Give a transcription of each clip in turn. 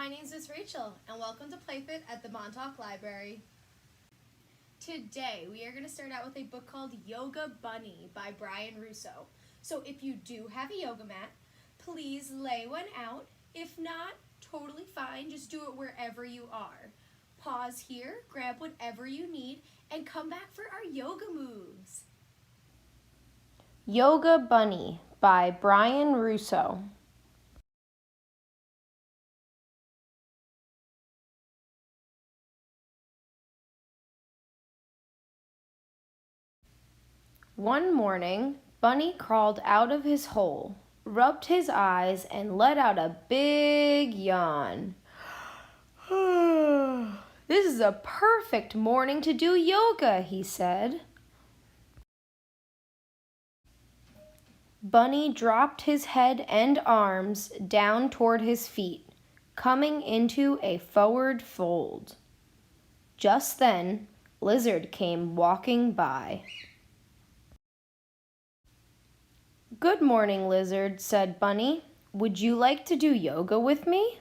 my name is Rachel, and welcome to PlayFit at the Montauk Library. Today, we are going to start out with a book called Yoga Bunny by Brian Russo. So if you do have a yoga mat, please lay one out. If not, totally fine, just do it wherever you are. Pause here, grab whatever you need, and come back for our yoga moves. Yoga Bunny by Brian Russo. One morning, Bunny crawled out of his hole, rubbed his eyes, and let out a big yawn. This is a perfect morning to do yoga, he said. Bunny dropped his head and arms down toward his feet, coming into a forward fold. Just then, Lizard came walking by. "Good morning, Lizard," said Bunny. "Would you like to do yoga with me?"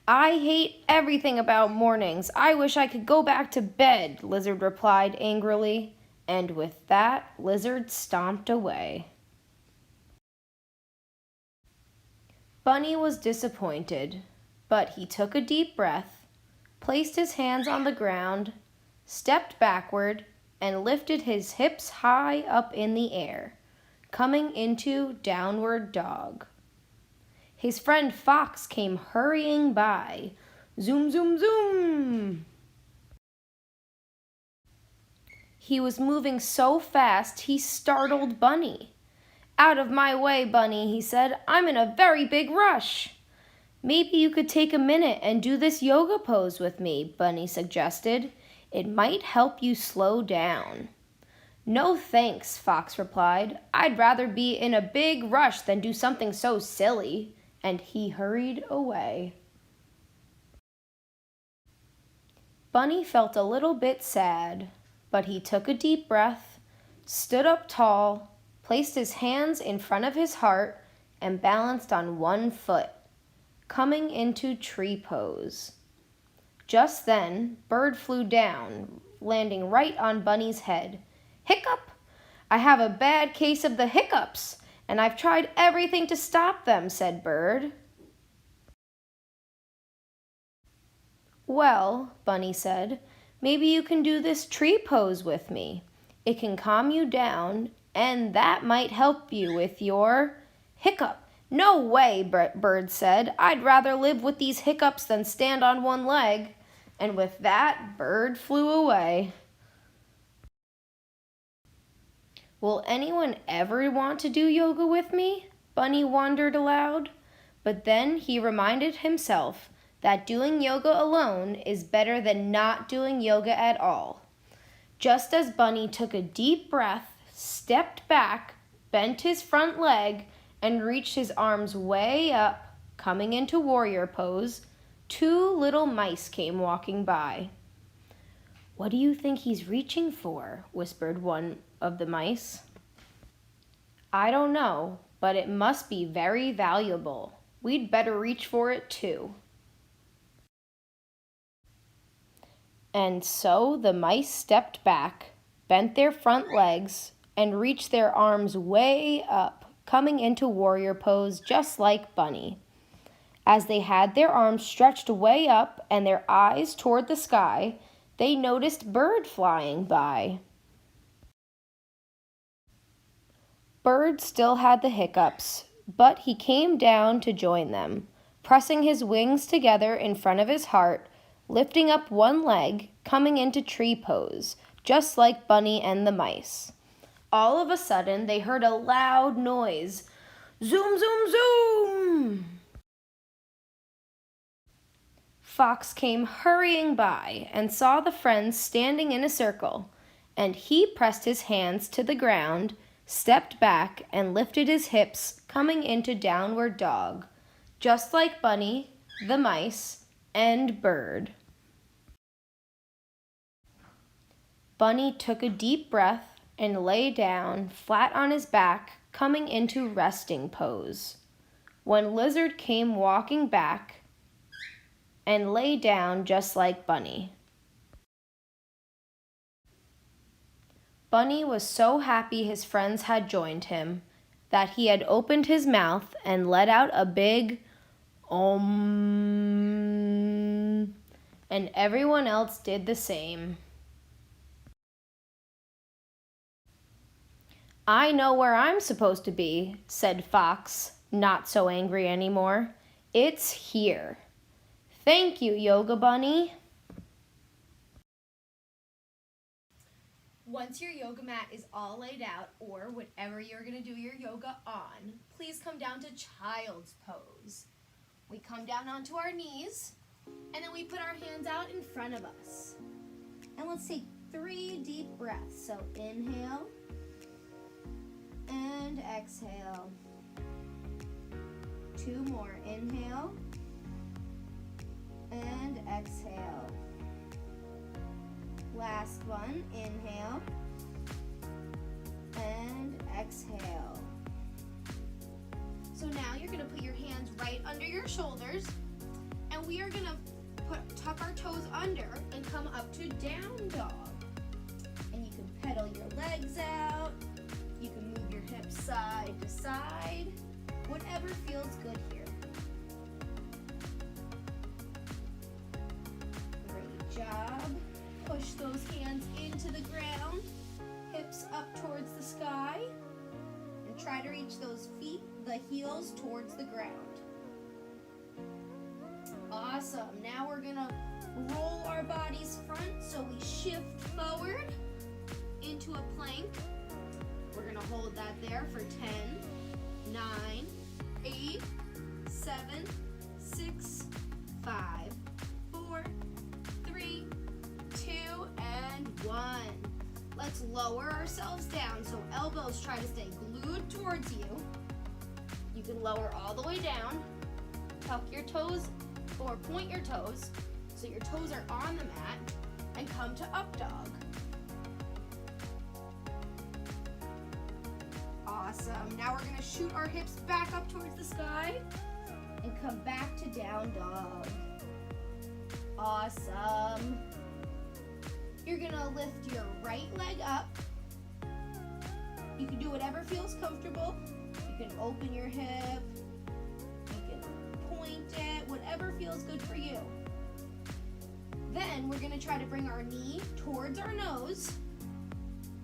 "I hate everything about mornings. I wish I could go back to bed," Lizard replied angrily. And with that, Lizard stomped away. Bunny was disappointed, but he took a deep breath, placed his hands on the ground, stepped backward, and lifted his hips high up in the air, coming into downward dog. His friend Fox came hurrying by. Zoom, zoom, zoom! He was moving so fast he startled Bunny. "Out of my way, Bunny," he said. "I'm in a very big rush." "Maybe you could take a minute and do this yoga pose with me," Bunny suggested. "It might help you slow down." "No thanks," Fox replied. "I'd rather be in a big rush than do something so silly." And he hurried away. Bunny felt a little bit sad, but he took a deep breath, stood up tall, placed his hands in front of his heart, and balanced on one foot, coming into tree pose. Just then, Bird flew down, landing right on Bunny's head. "Hiccup! I have a bad case of the hiccups, and I've tried everything to stop them," said Bird. "Well," Bunny said, "maybe you can do this tree pose with me. It can calm you down, and that might help you with your hiccup." "No way," Bird said. "I'd rather live with these hiccups than stand on one leg." And with that, Bird flew away. "Will anyone ever want to do yoga with me?" Bunny wondered aloud. But then he reminded himself that doing yoga alone is better than not doing yoga at all. Just as Bunny took a deep breath, stepped back, bent his front leg, and reached his arms way up, coming into warrior pose, two little mice came walking by. "What do you think he's reaching for?" whispered one of the mice. "I don't know, but it must be very valuable. We'd better reach for it too." And so the mice stepped back, bent their front legs, and reached their arms way up, coming into warrior pose just like Bunny. As they had their arms stretched way up and their eyes toward the sky, they noticed Bird flying by. Bird still had the hiccups, but he came down to join them, pressing his wings together in front of his heart, lifting up one leg, coming into tree pose, just like Bunny and the mice. All of a sudden, they heard a loud noise. Zoom, zoom, zoom! Fox came hurrying by and saw the friends standing in a circle, and he pressed his hands to the ground, stepped back, and lifted his hips, coming into downward dog, just like Bunny, the mice, and Bird. Bunny took a deep breath and lay down flat on his back, coming into resting pose. When Lizard came walking back, and lay down just like Bunny. Bunny was so happy his friends had joined him that he had opened his mouth and let out a big Om, and everyone else did the same. I know where I'm supposed to be, said Fox, not so angry anymore. It's here. Thank you, Yoga Bunny. Once your yoga mat is all laid out, or whatever you're going to do your yoga on, please come down to Child's Pose. We come down onto our knees, and then we put our hands out in front of us. And let's take 3 deep breaths. So inhale and exhale. 2 more. Inhale and exhale. Last one. Inhale and exhale. So now you're going to put your hands right under your shoulders, and we are going to tuck our toes under and come up to down dog. And you can pedal your legs out. You can move your hips side to side. Whatever feels good here. Great job. Push those hands into the ground. Hips up towards the sky. And try to reach those feet, the heels, towards the ground. Awesome. Now we're going to roll our bodies front so we shift forward into a plank. We're going to hold that there for 10, 9, 8, 7, 6, 5, 4, 3, 2, and 1. Let's lower ourselves down so elbows try to stay glued towards you. You can lower all the way down. Tuck your toes or point your toes so your toes are on the mat, and come to up dog. Awesome. Now we're going to shoot our hips back up towards the sky and come back to down dog. Awesome. You're going to lift your right leg up. You can do whatever feels comfortable. You can open your hip. You can point it, whatever feels good for you. Then we're going to try to bring our knee towards our nose,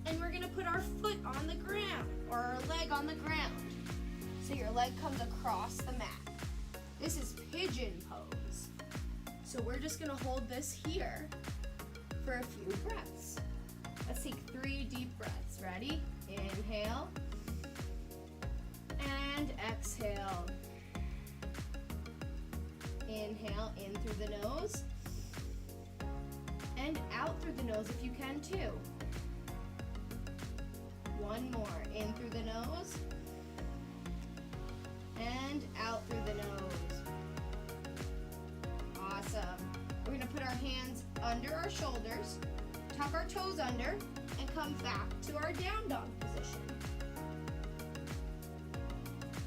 and we're going to put our foot on the ground, or our leg on the ground. So your leg comes across the mat. This is Pigeon Pose. So we're just going to hold this here for a few breaths. Let's take 3 deep breaths. Ready? Inhale and exhale. Inhale in through the nose and out through the nose if you can too. 1 more. In through the nose and out through the nose. Awesome. We're going to put our hands under our shoulders, tuck our toes under, and come back to our down dog position.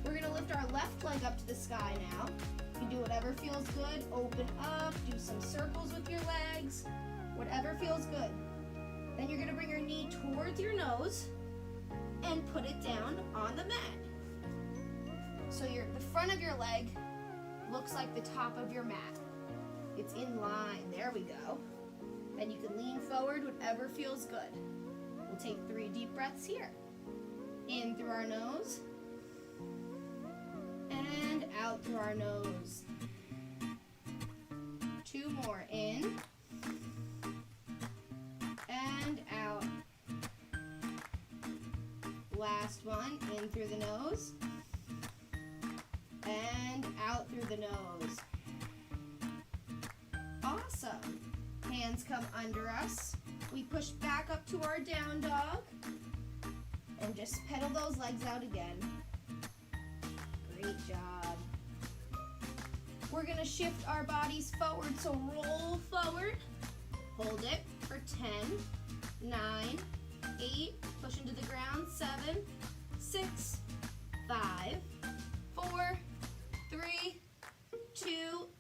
We're going to lift our left leg up to the sky now. You can do whatever feels good. Open up, do some circles with your legs, whatever feels good. Then you're going to bring your knee towards your nose and put it down on the mat. So the front of your leg looks like the top of your mat. It's in line. There we go. Then you can lean forward, whatever feels good. We'll take 3 deep breaths here. In through our nose and out through our nose. 2 more. In and out. Last one. In through the nose and out through the nose. Awesome. Hands come under us. We push back up to our down dog and just pedal those legs out again. Great job. We're going to shift our bodies forward, so roll forward. Hold it for 10, 9, 8, push into the ground, 7, 6, 5, 4, 3, 2,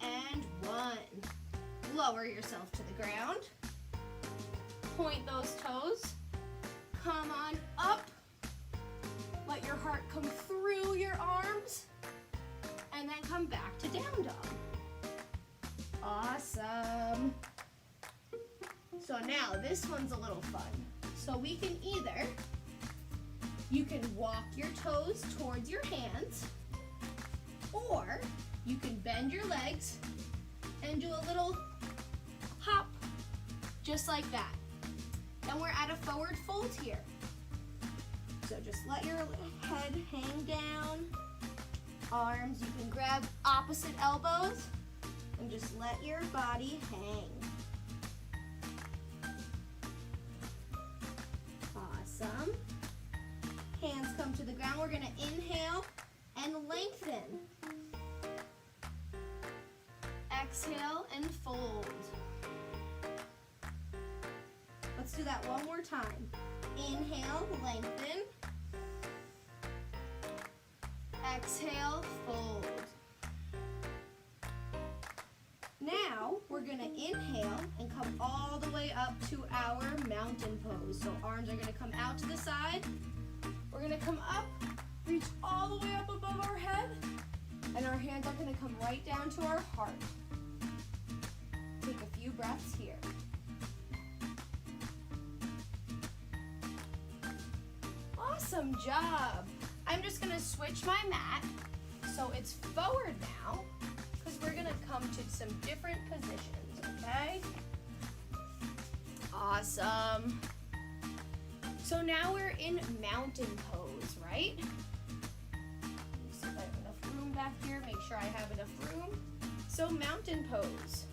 and 1. lower yourself to the ground. Point those toes. Come on up. Let your heart come through your arms. And then come back to down dog. Awesome. So now this one's a little fun. So we can you can walk your toes towards your hands, or you can bend your legs and do a little hop, just like that. Then we're at a forward fold here. So just let your head hang down. Arms, you can grab opposite elbows and just let your body hang. Awesome. Hands come to the ground. We're gonna inhale and lengthen. Exhale and fold. Let's do that one more time. Inhale, lengthen. Exhale, fold. Now, we're gonna inhale and come all the way up to our mountain pose. So arms are gonna come out to the side. We're gonna come up, reach all the way up above our head, and our hands are gonna come right down to our heart. Take a few breaths here. Awesome job. I'm just gonna switch my mat so it's forward now, because we're gonna come to some different positions, okay? Awesome. So now we're in mountain pose, right? See if I have enough room back here, make sure I have enough room. So mountain pose.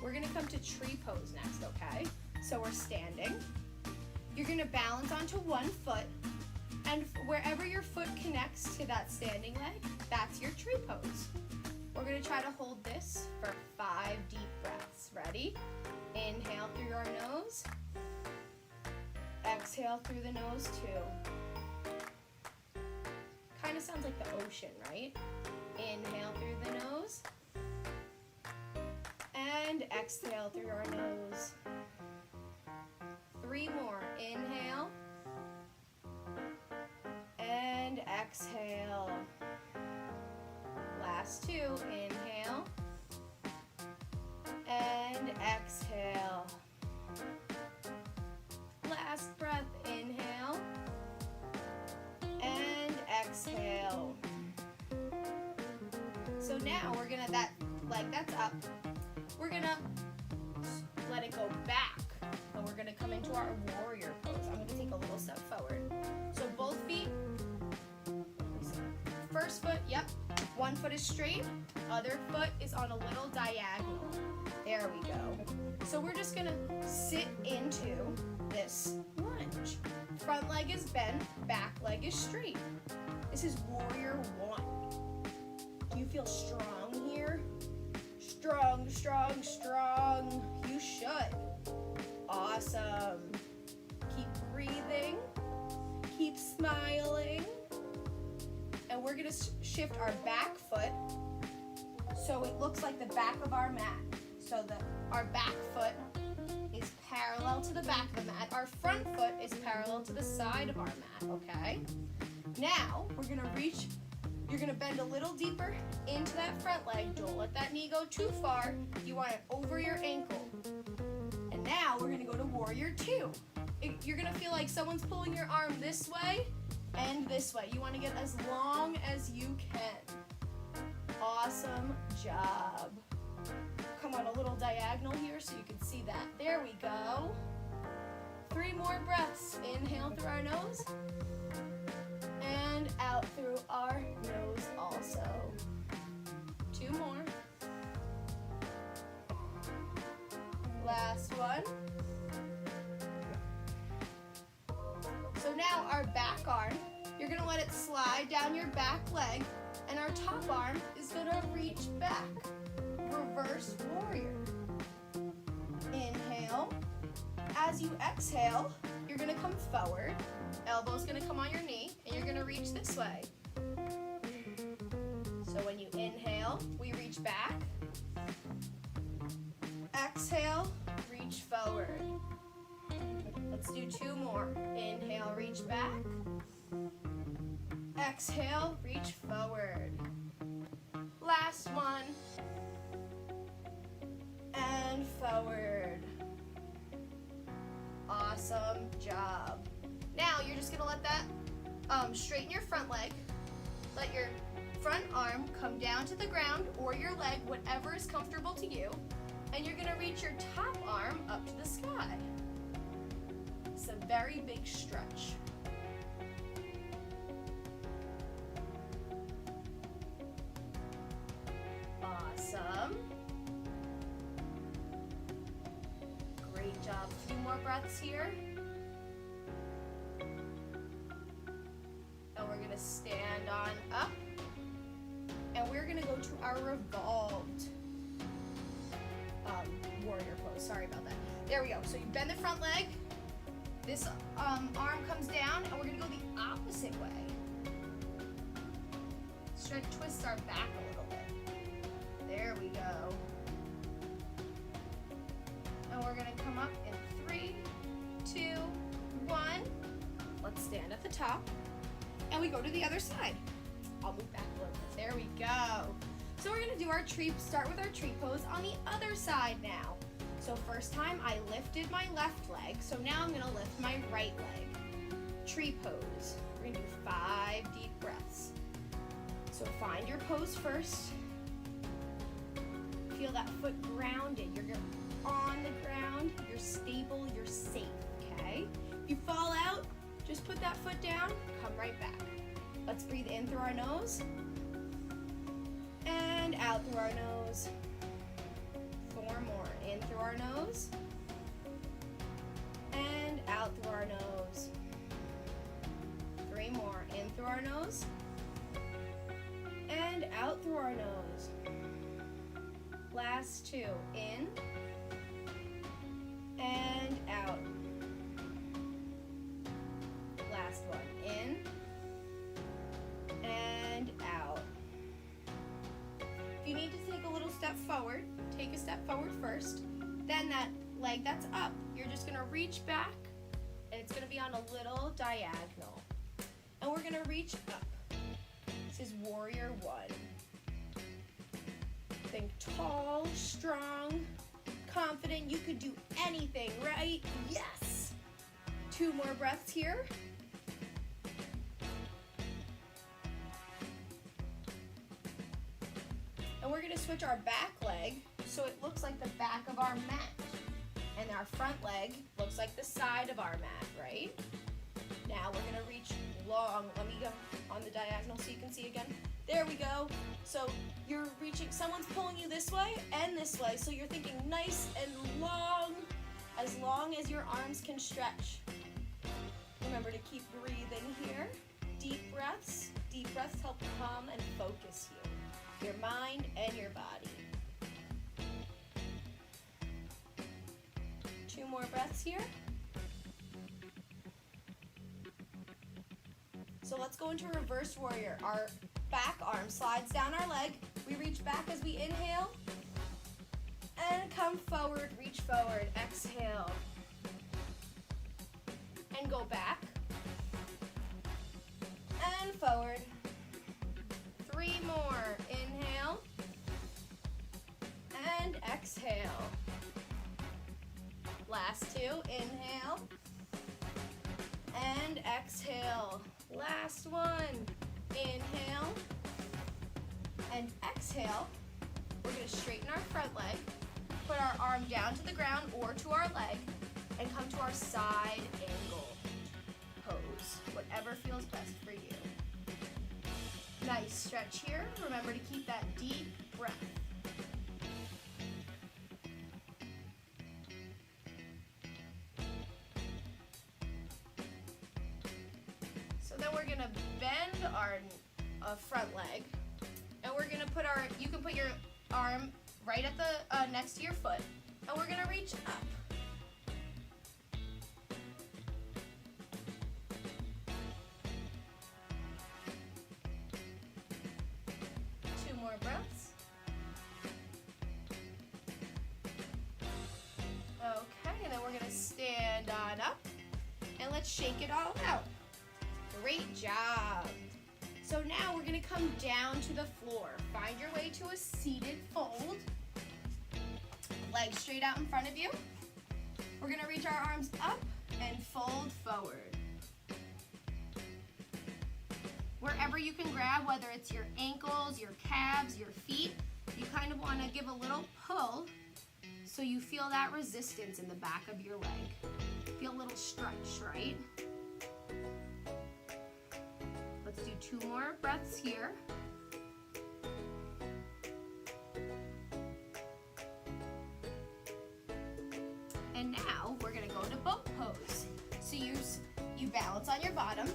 We're gonna come to tree pose next, okay? So we're standing. You're gonna balance onto one foot, and wherever your foot connects to that standing leg, that's your tree pose. We're gonna try to hold this for 5 deep breaths. Ready? Inhale through your nose. Exhale through the nose too. Kind of sounds like the ocean, right? Inhale through the nose. And exhale through your nose. 3 more. Inhale. And exhale. Last 2. Inhale. And exhale. Last breath. Inhale. And exhale. So now we're gonna, that's up. We're gonna let it go back. And we're gonna come into our warrior pose. I'm gonna take a little step forward. So both feet, first foot, yep. One foot is straight, other foot is on a little diagonal. There we go. So we're just gonna sit into this lunge. Front leg is bent, back leg is straight. This is warrior 1. Do you feel strong here? Strong, strong, strong. You should. Awesome. Keep breathing. Keep smiling. And we're gonna shift our back foot so it looks like the back of our mat. So that our back foot is parallel to the back of the mat. Our front foot is parallel to the side of our mat, okay? Now, we're gonna reach, you're gonna bend a little deeper into that front leg. Don't let that knee go too far. You want it over your ankle. And now we're gonna go to warrior 2. You're gonna feel like someone's pulling your arm this way and this way. You wanna get as long as you can. Awesome job. Come on a little diagonal here so you can see that. There we go. 3 more breaths. Inhale through our nose and out through our nose also. 2 more. Last one. So now our back arm, you're gonna let it slide down your back leg, and our top arm is gonna reach back. Reverse warrior. Inhale. As you exhale, you're gonna come forward. Elbow's gonna come on your knee, and you're gonna reach this way. So when you inhale, we reach back. forward. Let's do 2 more. Inhale, reach back. Exhale, reach forward. Last one. And forward. Awesome job. Now you're just gonna let that straighten your front leg. Let your front arm come down to the ground or your leg, whatever is comfortable to you. And you're gonna reach your top arm up to the sky. It's a very big stretch. Awesome. Great job. A few more breaths here. And we're gonna stand on up. And we're gonna go to our revolved warrior pose. Sorry about that. There we go. So you bend the front leg. This arm comes down, and we're gonna go the opposite way. Twist our back a little bit. There we go. And we're gonna come up in 3, 2, 1. Let's stand at the top. And we go to the other side. I'll move back a little bit. There we go. So we're gonna do our tree, start with our tree pose on the other side now. So first time I lifted my left leg, so now I'm gonna lift my right leg. Tree pose. We're gonna do 5 deep breaths. So find your pose first. Feel that foot grounded. You're on the ground, you're stable, you're safe, okay? If you fall out, just put that foot down, come right back. Let's breathe in through our nose and out through our nose. 4 more. In through our nose and out through our nose. 3 more. In through our nose and out through our nose. Last 2. In and out. Last one. In and out. If you need to take a little step forward, take a step forward first. Then that leg that's up, you're just gonna reach back, and it's gonna be on a little diagonal. And we're gonna reach up. This is warrior 1. Think tall, strong, confident. You could do anything, right? Yes. 2 more breaths here. And we're gonna switch our back leg so it looks like the back of our mat. And our front leg looks like the side of our mat, right? Now we're gonna reach long. Let me go on the diagonal so you can see again. There we go. So you're reaching, someone's pulling you this way and this way. So you're thinking nice and long as your arms can stretch. Remember to keep breathing here. Deep breaths. Deep breaths help calm and focus you, your mind and your body. 2 more breaths here. So let's go into reverse warrior. Our back arm slides down our leg. We reach back as we inhale. And come forward, reach forward. Exhale. And go back. And forward. 3 more. Inhale. And exhale. Last 2. Inhale. And exhale. Last one. Inhale. And exhale. We're going to straighten our front leg. Put our arm down to the ground or to our leg. And come to our side angle pose. Whatever feels best for you. Nice stretch here. Remember to keep that deep breath. So then we're gonna bend our front leg, and we're gonna put you can put your arm right at the next to your foot, and we're gonna reach up. More breaths. Okay, on up. And let's shake it all out. Great job. So now we're gonna come down to the floor. Find your way to a seated fold. Legs straight out in front of you. We're gonna reach our arms up and fold forward. Wherever you can grab, whether it's your ankles, your calves, your feet, you kind of wanna give a little pull so you feel that resistance in the back of your leg. Feel a little stretch, right? Let's do 2 more breaths here. And now we're gonna go to boat pose. So you balance on your bottom.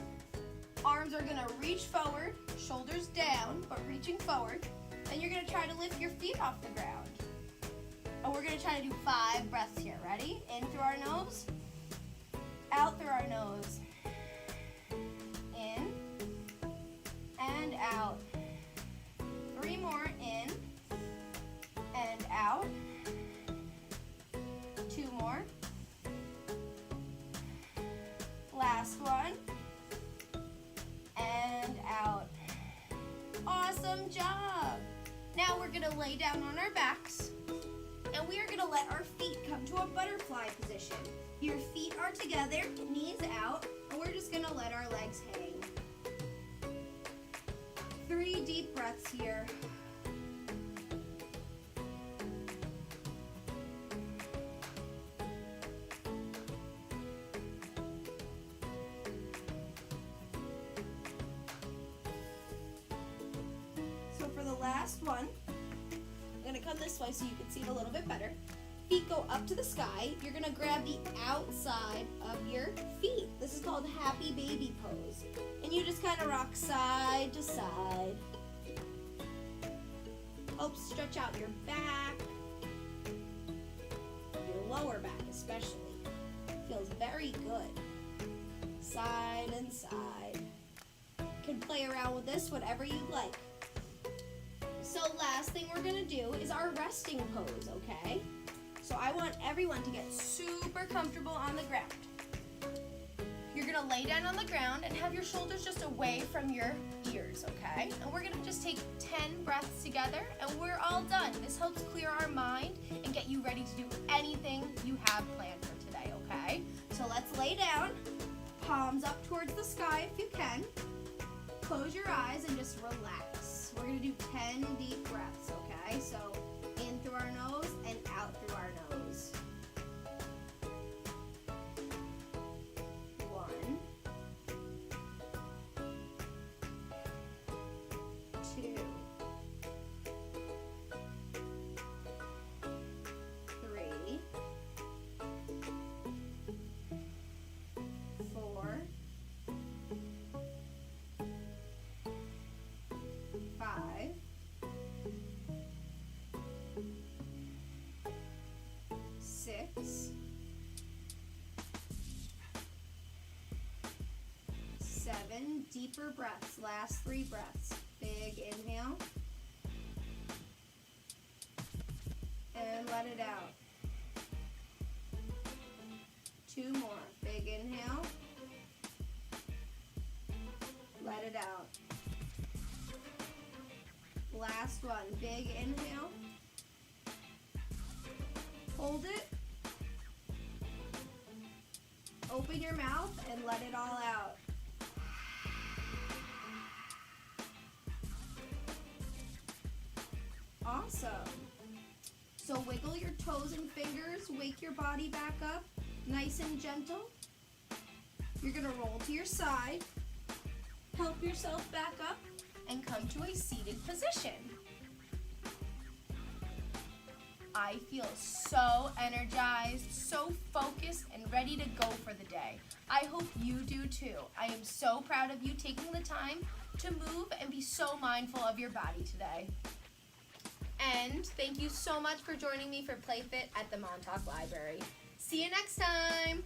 Arms are gonna reach forward, shoulders down, but reaching forward. And you're gonna try to lift your feet off the ground. And we're gonna try to do 5 breaths here. Ready? In through our nose, out through our nose. In and out. 3 more, in and out. 2 more. Last one. And out. Awesome job. Now we're gonna lay down on our backs and we are gonna let our feet come to a butterfly position. Your feet are together, knees out, and we're just gonna let our legs hang. 3 deep breaths here. So for the last one, I'm gonna come this way so you can see it a little bit better. Feet go up to the sky. You're gonna grab the outside of your feet. This is called happy baby pose. And you just kind of rock side to side. Helps stretch out your back, your lower back especially. Feels very good. Side and side. You can play around with this whatever you like. So last thing we're gonna do is our resting pose, okay? So I want everyone to get super comfortable on the ground. You're gonna lay down on the ground and have your shoulders just away from your ears, okay? And we're gonna just take 10 breaths together and we're all done. This helps clear our mind and get you ready to do anything you have planned for today, okay? So let's lay down, palms up towards the sky if you can. Close your eyes and just relax. We're gonna do 10 deep breaths, okay? So in through our nose and out through our nose. 1, 2, 3, 4, 5, 6, 7, deeper breaths, last 3 breaths. Big inhale, and let it out. 2 more, big inhale, let it out. Last one, big inhale, hold it, open your mouth and let it all out. Awesome. So wiggle your toes and fingers, wake your body back up, nice and gentle. You're gonna roll to your side, help yourself back up, and come to a seated position. I feel so energized, so focused, and ready to go for the day. I hope you do too. I am so proud of you taking the time to move and be so mindful of your body today. And thank you so much for joining me for PlayFit at the Montauk Library. See you next time!